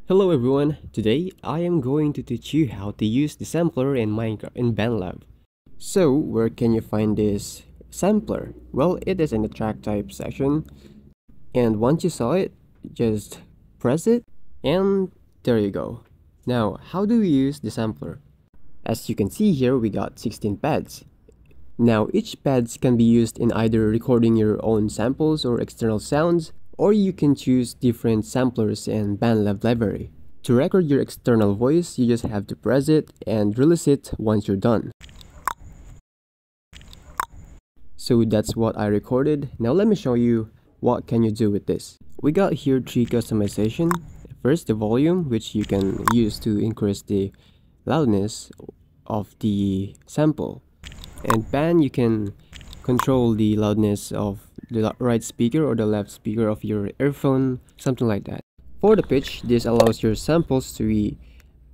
Hello everyone, today I am going to teach you how to use the sampler in Minecraft in BandLab. So where can you find this sampler? Well, it is in the track type section, and once you saw it, just press it and there you go. Now how do we use the sampler? As you can see here, we got 16 pads. Now each pads can be used in either recording your own samples or external sounds, or you can choose different samplers in BandLab library. To record your external voice, you just have to press it and release it once you're done. So that's what I recorded. Now let me show you what can you do with this. We got here 3 customization. First, the volume, which you can use to increase the loudness of the sample. And pan, you can control the loudness of the right speaker or the left speaker of your earphone, something like that. For the pitch, this allows your samples to be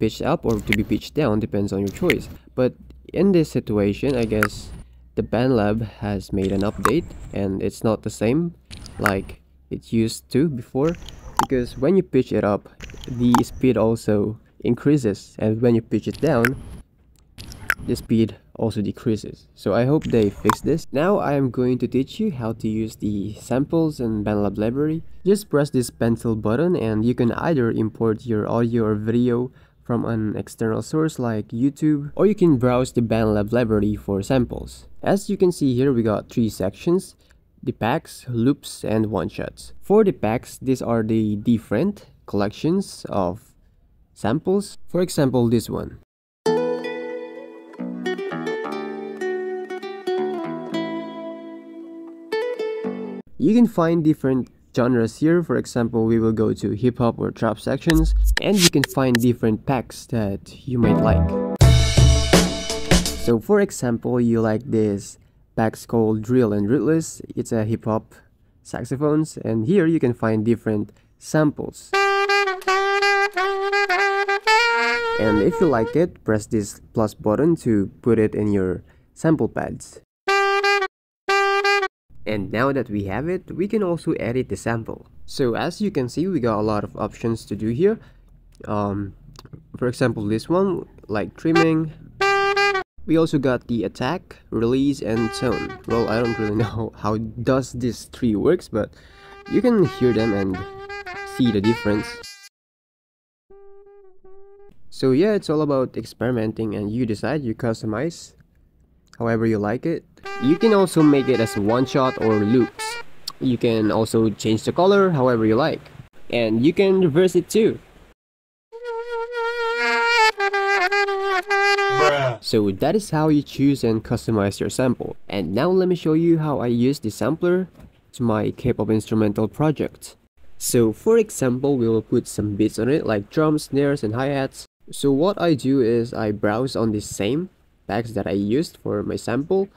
pitched up or to be pitched down, depends on your choice. But in this situation, I guess the BandLab has made an update and it's not the same like it used to before, because when you pitch it up, the speed also increases, and when you pitch it down, the speed also decreases. So I hope they fix this. Now I am going to teach you how to use the samples in BandLab library. Just press this pencil button and you can either import your audio or video from an external source like YouTube, or you can browse the BandLab library for samples. As you can see here, we got 3 sections: the packs, loops, and one-shots. For the packs, these are the different collections of samples. For example, this one. You can find different genres here. For example, we will go to hip-hop or trap sections, and you can find different packs that you might like. So for example, you like this packs called Drill and Rootless. It's a hip-hop saxophones, and here you can find different samples. And if you like it, press this plus button to put it in your sample pads. And now that we have it, we can also edit the sample. So as you can see, we got a lot of options to do here. For example, this one, like trimming. We also got the attack, release, and tone. Well, I don't really know how does this 3 works, but you can hear them and see the difference. So yeah, it's all about experimenting, and you decide, you customize however you like it. You can also make it as one shot or loops. You can also change the color however you like, and you can reverse it too. So that is how you choose and customize your sample. And now let me show you how I use the sampler to my K-pop instrumental project. So for example, we will put some beats on it like drums, snares, and hi-hats. So what I do is I browse on the same packs that I used for my sample,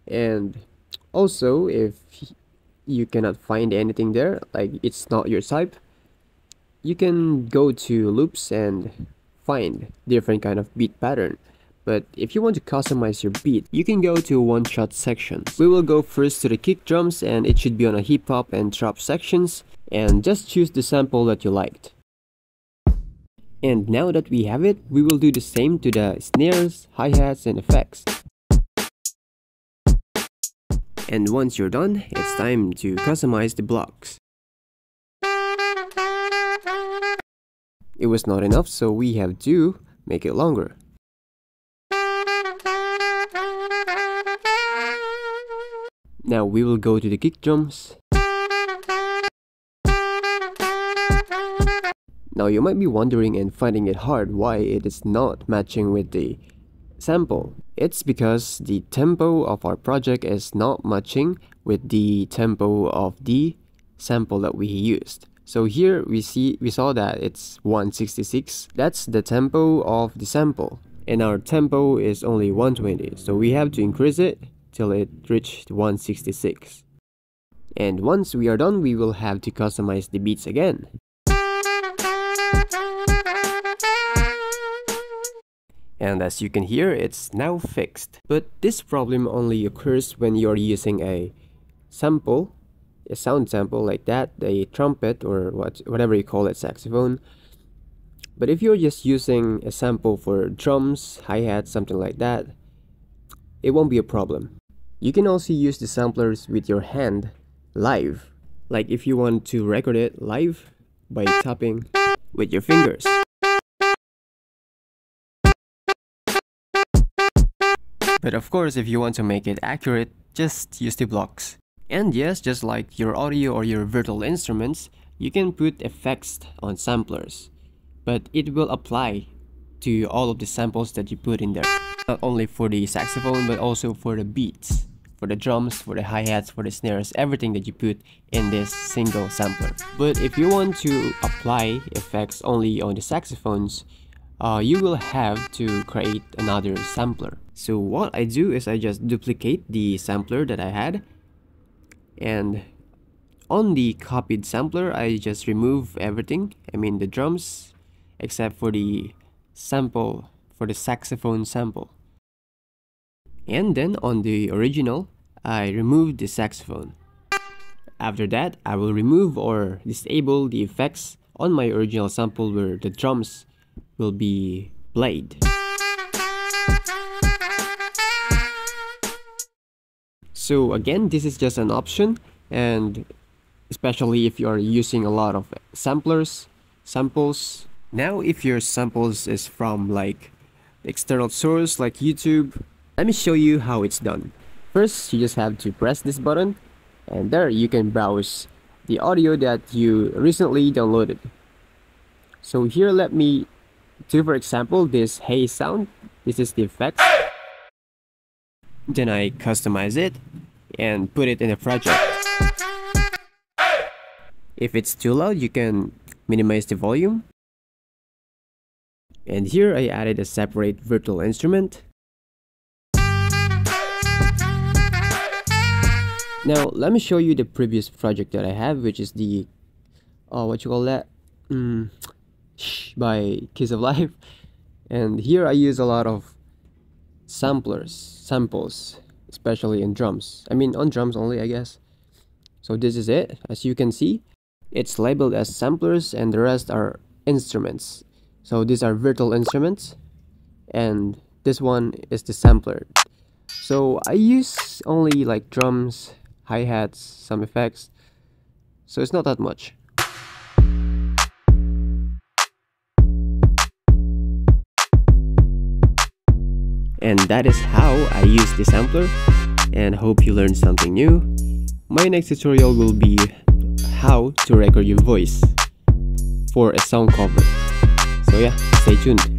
and also if you cannot find anything there, like it's not your type, you can go to loops and find different kind of beat pattern. But if you want to customize your beat, you can go to one-shot sections. We will go first to the kick drums, and it should be on a hip-hop and trap sections, and just choose the sample that you liked. And now that we have it, we will do the same to the snares, hi-hats, and effects. And once you're done, it's time to customize the blocks. It was not enough, so we have to make it longer. Now we will go to the kick drums. Now you might be wondering and finding it hard why it is not matching with the sample. It's because the tempo of our project is not matching with the tempo of the sample that we used. So here we saw that it's 166. That's the tempo of the sample, and our tempo is only 120. So we have to increase it till it reached 166. And once we are done, we will have to customize the beats again. And as you can hear, it's now fixed. But this problem only occurs when you're using a sample, a sound sample like that, a trumpet or whatever you call it, saxophone, But if you're just using a sample for drums, hi-hats, something like that, it won't be a problem. You can also use the samplers with your hand live. Like if you want to record it live by tapping with your fingers. But of course, if you want to make it accurate, just use the blocks. And yes, just like your audio or your virtual instruments, you can put effects on samplers. But it will apply to all of the samples that you put in there. Not only for the saxophone, but also for the beats, for the drums, for the hi-hats, for the snares, everything that you put in this single sampler. But if you want to apply effects only on the saxophones, you will have to create another sampler. So what I do is I just duplicate the sampler that I had, and on the copied sampler I just remove everything, I mean the drums, except for the sample, for the saxophone sample. And then on the original, I remove the saxophone. After that, I will remove or disable the effects on my original sample where the drums will be played. So again, this is just an option, and especially if you are using a lot of samples. Now if your samples is from like external source like YouTube, let me show you how it's done. First, you just have to press this button, and there you can browse the audio that you recently downloaded. So here, let me do, for example, this hey sound. This is the effect. Then I customize it and put it in a project. If it's too loud, you can minimize the volume. And here I added a separate virtual instrument. Now let me show you the previous project that I have, which is the what you call that, by Kiss of Life. And here I use a lot of samples, especially in drums. I mean on drums only, I guess. So this is it. As you can see, it's labeled as samplers and the rest are instruments. So these are virtual instruments and this one is the sampler. So I use only like drums, hi-hats, some effects, so it's not that much. And that is how I use the sampler, and hope you learned something new. My next tutorial will be how to record your voice for a song cover. So yeah, stay tuned.